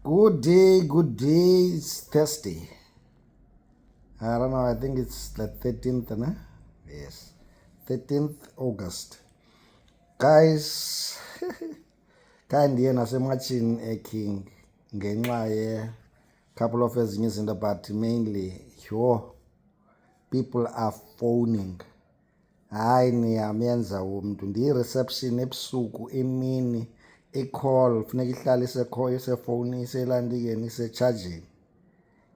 Good day, good day. It's Thursday. I don't know, I think it's the 13th, no? Yes. 13th August. Guys, kandiye nasematchini eking ngenxa ye couple of ezinye izinto, but mainly people are phoning. Hayi niyamenza umntu ndiyi-reception ebusuku emini i-call funeka ihlale isefowuni iselandikeni isetsharjini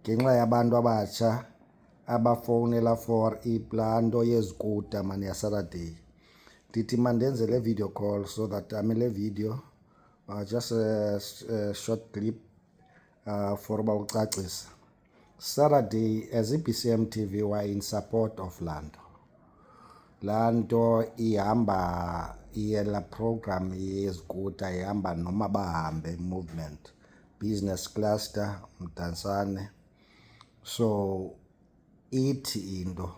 ngenxa yabantu abatsha abafowunela for laa nto yezikuta mani yaSaturday. Ndithi mandenze le video call so that le video just a short clip for uba ucacisa. Saturday as i-BCM TV were in support of laa nto ihamba la program yezikuta ihamba noma bahambe movement business cluster Mdantsane. So ithi into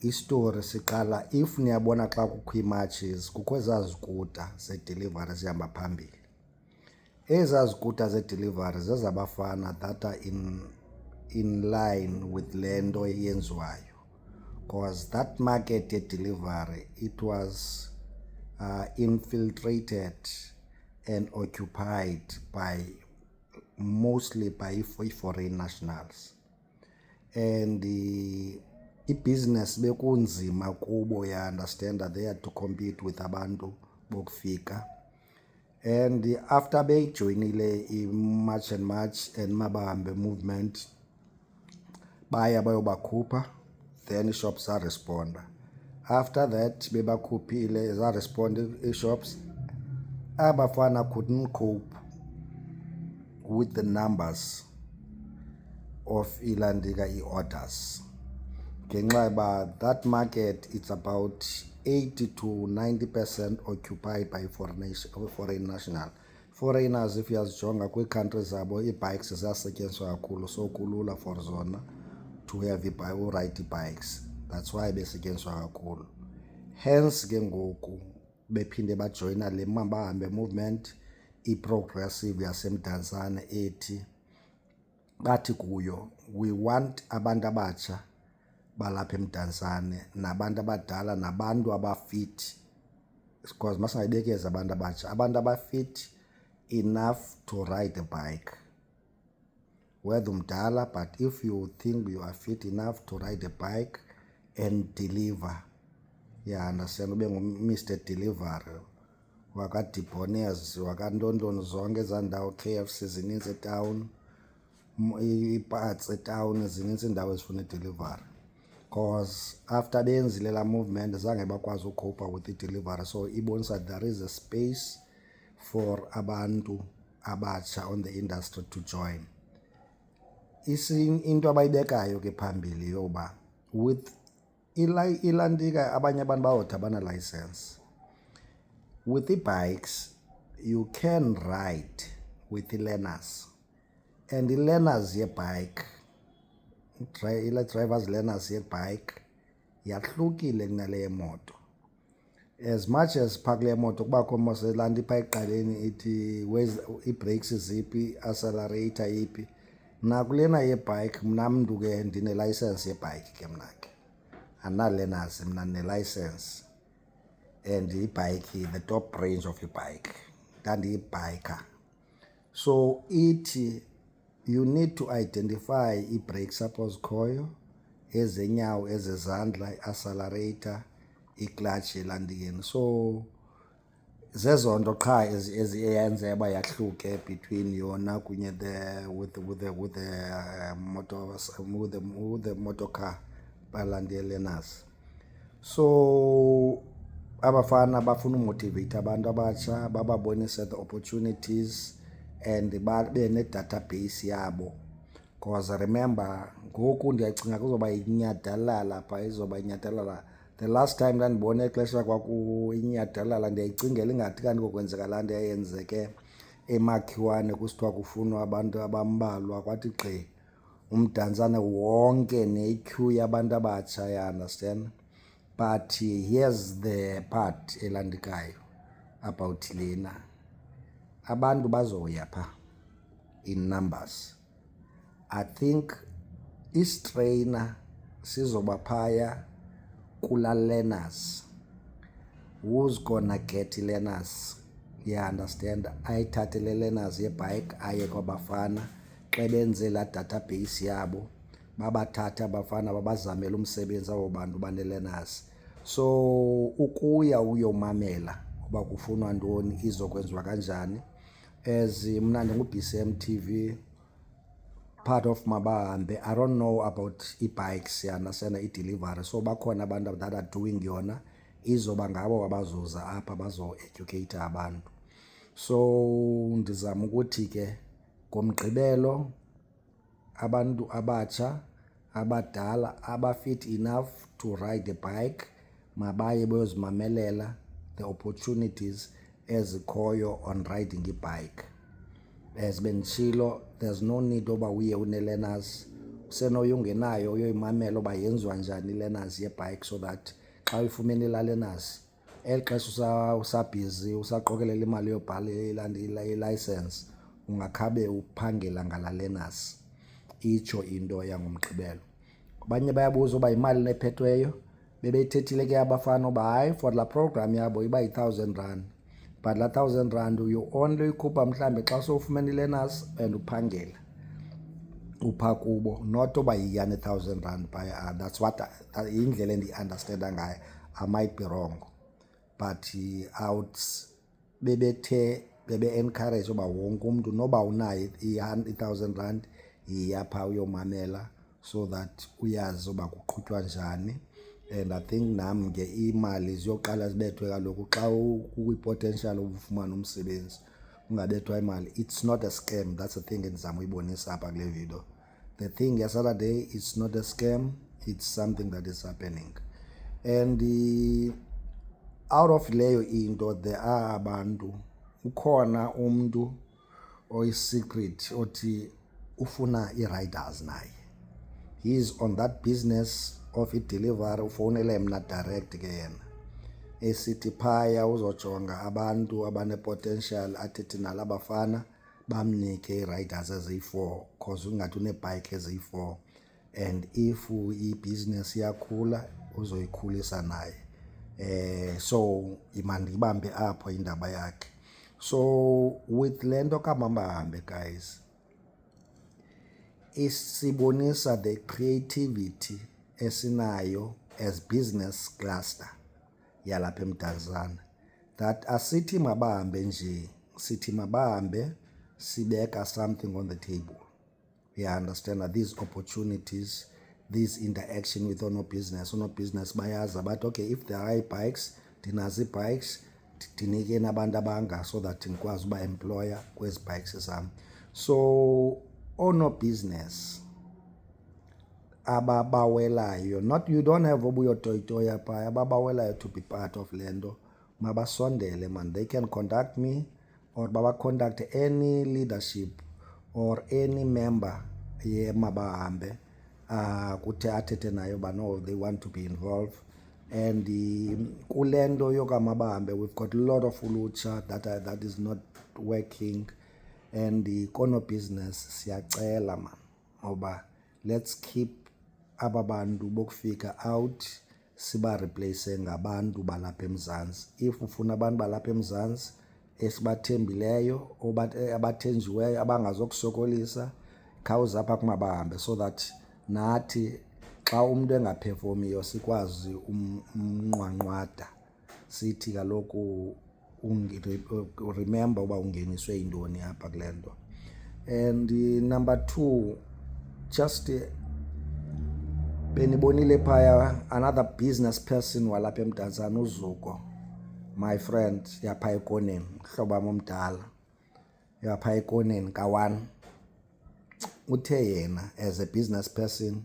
istory siqala if niyabona xa kukho ii-matches kukho ezaa zikuta zedelivery zihamba phambili. Ezaa zikuta zedelivery zezabafana that are in line with le nto yenziwayo, because that market delivery it was infiltrated and occupied mostly by foreign nationals, and business bekunzima kubo, you understand that they had to compete with abantu bokufika. And after beyijoyinile i-March and Mabahambe movement baya bayobakhupha, then shops zaresponda. After that bebakhuphile zaresponda i-shops, abafana couldn't cope with the numbers of ilandika i-orders ngenxa yoba that market it's about 80 to 90% occupied by foreign national. Foreigners if uyazijonga kwii-countries zabo ii-bikes ziyasetyenziswa kakhulu, so kulula for zona to have uride ii-bikes, that's why besetyenziswa kakhulu. Hence ke ngoku bephinde bajoyina le Mabahambe movement i-progressive yaseMdantsane ethi bathi kuyo we want abantu abatsha balapha eMdantsane nabantu abadala nabantu abafit, because masingayibekeza abantu abatsha, abantu abafit enough to ride a bike, whether umdala, but if you think you are fit enough to ride a bike and deliver, yeah, understand, ube ngu-Mr. Delivery wakadibonez wakantontoni zonke ezaa ndawo, KFC zininzi etawuni, ii-parts etawuni zininzi iindawo ezifuna idelivery. Because after benzile laa movement zange bakwazi ucopa with i-delivery, so ibonisa there is a space for abantu abatsha on the industry to join. Into abayibekayo ke phambili yoba with ilantika abanye abantu bawuthi abana-license. With i-bikes you can ride with i-learners, and i-learners yebike, drivers learners yebike yahlukile kunale yemoto. As much as phaa kule moto kubakho moselaa nto phaa ekuqaleni ithi ii-brakes ziphi, accelerator yiphi, nakulena yebike mna mntu ke ndine-license yebike ke mna ke andina-learners, mna ndine-license, and ibike the top range of ibike ndandiyibiker. So ithi you need to identify ii-brakes apho zikhoyo, ezenyawo, ezezandla, i-accelerator, i-clutch elandikeni. So zezo nto qha eyenze uba yahluke between yona kunye with the motor car balandie learners. So abafana bafuna umotivate abantu abatsha, bababonise the opportunities and babe ne-database yabo, because remember ngoku ndiyacinga kuzoba inyadalala phaa, izoba inyadalala. The last time ndandibona exesha inyadalala ndiyayicingela ingathi kanti kokwenzeka laa nto yayenzeke eMakhiwane kusithiwa kufunwa abantu abambalwa, kwathi gqi uMdantsane wonke ne-queue yabantu abatsha, you understand. But here's the part elandikayo about lena, abantu bazoya phaa in numbers. I think istrainer sizoba phaya kula learners. Who's gonna get learners? Yeah, understand. Ayithathe le learners yebike aye kwabafana xa benze la database yabo, babathatha abafana babazamela umsebenzi abo bantu bane-learners. So ukuya uyomamela uba kufunwa ntoni, izokwenziwa kanjani. As mna ndingu-BCM TV, part of Mabahambe, I don't know about e-bikes yanasena i-delivery, so bakhona abantu that are doing yona, izoba ngabo abazuza apha bazo-educate abantu. So ndizama ukuthi ke ngomgqibelo abantu abatsha abadala abafit enough to ride a bike mabaye beyozimamelela the opportunities ezikhoyo on riding i-bike. As benditshilo, there's no need oba uye une-learners, usenoya ungenayo uyoyimamela oba yenziwa njani i-learners yebike, so that xa uyifumene la learners eli xesha usabhizi usaqokelela imali yobhala i-license ungakhabe uphangela ngala learners. Itsho into yangomgqibelo. Abanye bayabuza uba imali nephethweyo, bebeyithethile ke abafana uba hayi for la program yabo iba yi-R1,000, but la R1,000 you only uyikhupha mhlambe xa sowufumene i-learners and uphangela upha kubo, not oba yiyani i-R1,000 phaya. That's what yindlela endiyi-understanda ngayo. I might be wrong, but bebe-encourage uba wonke umntu noba unayo i-R1,000 yiyapha uyomamela, so that uyazi uba kuqhutywa njani. And I think nam ke imali ziyoqala zibethwe kaloku xa ukwi-potential ubufumana umsebenzi ungabethwa imali. It's not a scam. That's the thing endizama uyibonisa apha kule video. The thing yesterday, it's not a scam, it's something that is happening. And out of leyo into there are abantu, ukhona umntu oyi-secret othi ufuna i-riders naye. He is on that business of i-delivery, ufowunele mna direct ke yena esithi phaya uzojonga abantu abane-potential athethe nala bafana bamnike i-riders eziyi-4 because ungathi une-bike eziyi-4, and if i-business iyakhula uzoyikhulisa naye. So imandibambe apho indaba yakhe. So with le nto kaMabahambe guys, isibonisa the creativity esinayo as business cluster yalapha eMdantsane, that asithi mabahambe nje, sithi mabahambe sibeka something on the table. You understand that these opportunities, this interaction with business bayazi but okay, if there are bikes, ndinazo ii-bikes, ndinike nabantu abanga so that ndikwazi uba employer kwezi bikes zam. So business ababawelayo, not you don't have ubuyotoyitoya phaya, ababawelayo to be part of le nto mabasondele man. They can contact me or contact any leadership or any member ye Mabahambe kuthe athethe nayo ba no, they want to be involved. And kule nto yokaMabahambe we've got a lot of ulutsha that is not working, and business siyacela man oba let's keep aba bantu bokufika out siba replace ngabantu balapha eMzantsi. If ufuna abantu balapha eMzantsi esibathembileyo abathenjiweyo abangazokusokolisa, khawuze apha kuMabahambe so that nathi xa umntu engaphefomyo sikwazi umnqwanqwada sithi kaloku remember uba ungeniswe yintoni apha kule nto. And number 2, just benibonile phaya another business person walapha eMdantsane, uZuko, my friend yapha ekoneni, mhlobo wam omdala yapha ekoneni ka-1. Uthe yena as a business person,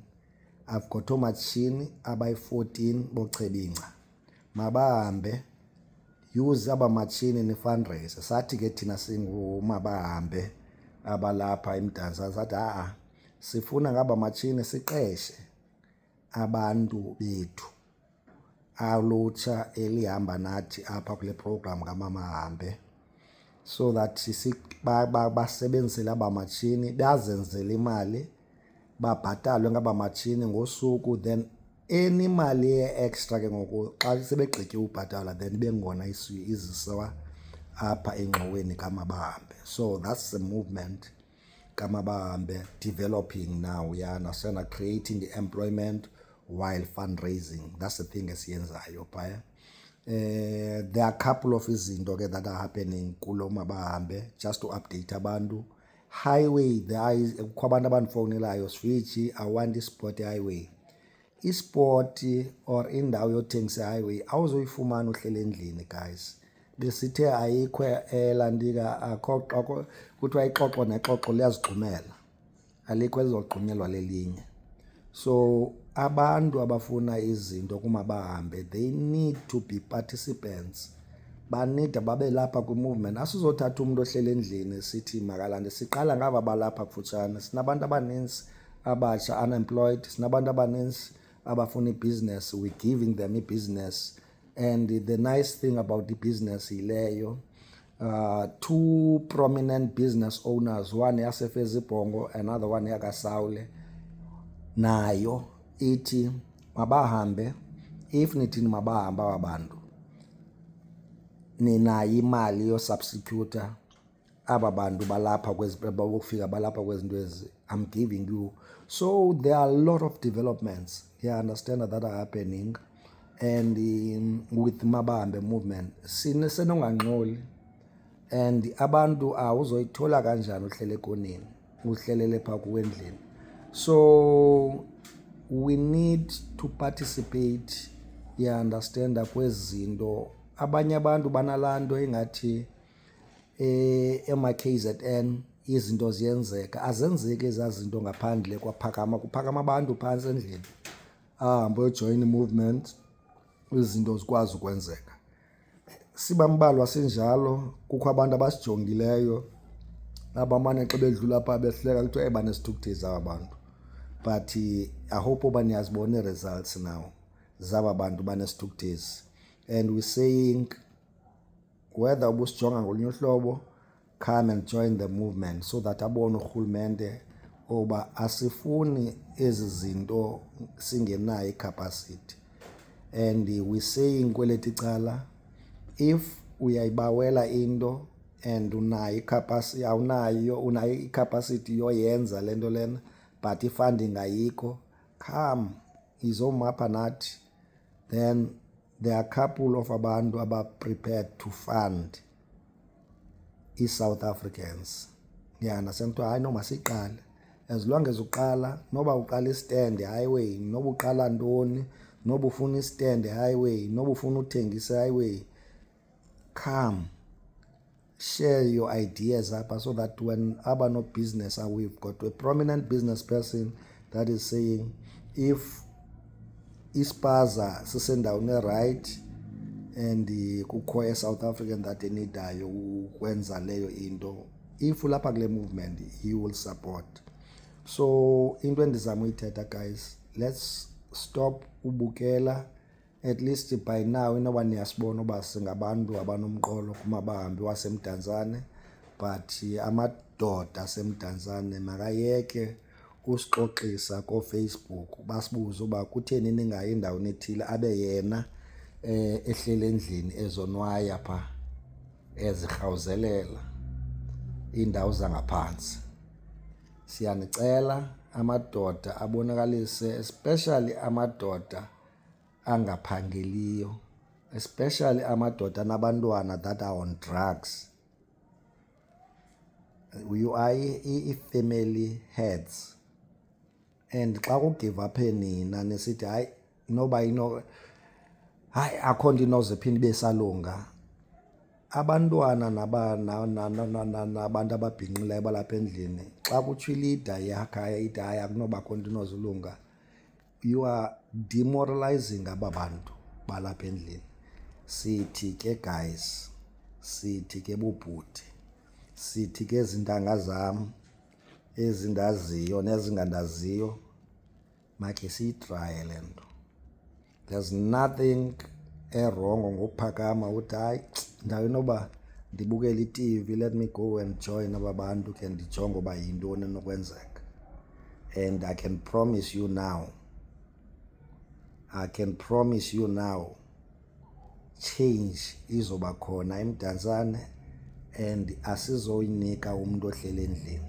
I've got oomatshini abayi-14 bochebingca, mabahambe use aba matshini ni-fundraise. Sathi ke thina singuMabahambe abalapha eMdantsane sathi sifuna ngaba matshini siqeshe abantu bethu alutsha elihamba nathi apha kule program kaMabahambe. so that basebenzisele abamatshini bazenzele imali, babhatalwe ngabamatshini ngosuku, then any mali extra ke ngoku xa sebegqitye ubhatala then bengona izisiwa apha engxoweni kaMabahambe. So that's the movement kaMabahambe developing now, you understand, creating the employment while fundraising. That's the thing esiyenzayo phaya. There are a couple of izinto ke that are happening kulo Mabahambe, just to update abantu. Highway, kukho abantu abandifowunelayo, Switchy, I want isport highway. Isport or indawo yothengisa highway awuzoyifumana uhlele endlini, guys. Besithe ayikho elandika akho kuthiwa ixoxo nexoxo liyazigxumela, alikho elizogxunyelwa lelinye. So abantu abafuna izinto kuMabahambe, they need to be participants, banida babe lapha kwi-movement. Asizothatha umuntu ohlele endlini sithi makalande, siqala ngaba balapha kufutshane. Sinabantu abaninzi abatsha unemployed, sinabantu abaninzi abafuna ibusiness, we giving them ibusiness. And the nice thing about the business yileyo, two prominent business owners, one yaseFezibhongo, another one yakaSawule, nayo ithi Mabahambe, if nithi Mabahambe abantu ninayo imali yosubstituta aba bantu balapha bokufika balapha kwezinto ezi, I'm giving you. So there are a lot of developments, you understand, that are happening. And with Mabahambe movement senongangxoli, and abantu awuzoyithola kanjani uhlele konini, uhlelele pha kuwendlini. So we need to participate, you understand, kwezinto. Abanye abantu banalanto ingathi ema-KZN izinto ziyenzeka, azenzeki ezazinto ngaphandle kwaphakama, kuphakama abantu phantsi endlini ahambe ujoin movement, izinto zikwazi ukwenzeka. Sibambalwa sinjalo, kukho abantu abasijongileyo abamane xa bedlula pha behleka kuthiwa banesithukuthezi aba bantu. But I hope uba niyazibona ii-results now zaba bantu banesithukuthezi. And we're saying whether ubusijonga ngolunye uhlobo, come and join the movement so that abone urhulumente oba asifuni ezi zinto singenayo icapacity. And we're saying kweleti cala, if uyayibawela into and unayo icapacity, unayo icapacity yoyenza lento lena, but ifunding ayikho, come izomapha nathi. Then there are a couple of abantu aba prepared to fund i-South Africans. Yana sento hayi noma siqale, as long as uqala, noba uqala istand highway, noba uqala ntoni, noba ufuna istand highway, noba ufuna uthengisa highway, come share your ideas apha, so that when aba no business, we've got a prominent business person that is saying if ispaza sisendaweni right and kukho e-South African that enidayo ukwenza leyo into, if ulapha kule movement he will support. So into endizama uyithetha, guys, let's stop ubukela. At least by now inoba niyasibona uba singabantu abanomqolo kuMabahambe waseMdantsane, but amadoda aseMdantsane makayeke usixoxisa koFacebook basibuze uba kutheni ningayi endaweni ethile, abe yena ehlele endlini ezonwaya pha ezirhawuzelela iindawo zangaphansi. Siyanicela amadoda abonakalise, especially amadoda angaphangeliyo, especially amadoda anabantwana that are on drugs. You are i-family heads, and xa kugive up nina nisithi hayi noba hayi akho nto inoze phinde ibe salunga, abantwana nabantu ababhinqileyo balapha endlini, xa kutsho ilida yakhaya ithi hayi akunobakho nto inozulunga, you are demoralizing aba bantu balapha endlini. Sithi ke guys, sithi ke bubhuti, sithi ke zintanga zam ezindaziyo nezingandaziyo, makhe siyitraye le nto. There's nothing wrong ngokuphakama uthi hayi ndawo inoba ndibukele i-TV, let me go and join aba bantu ke ndijonge uba yintoni enokwenzeka. And I can promise you now, change izoba khona eMdantsane, and asizoyinika umuntu ohlele endlini,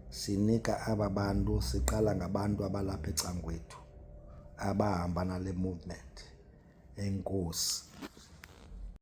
sinika aba bantu, siqala ngabantu abalapha ecangwethu abahamba nale movement. Enkosi.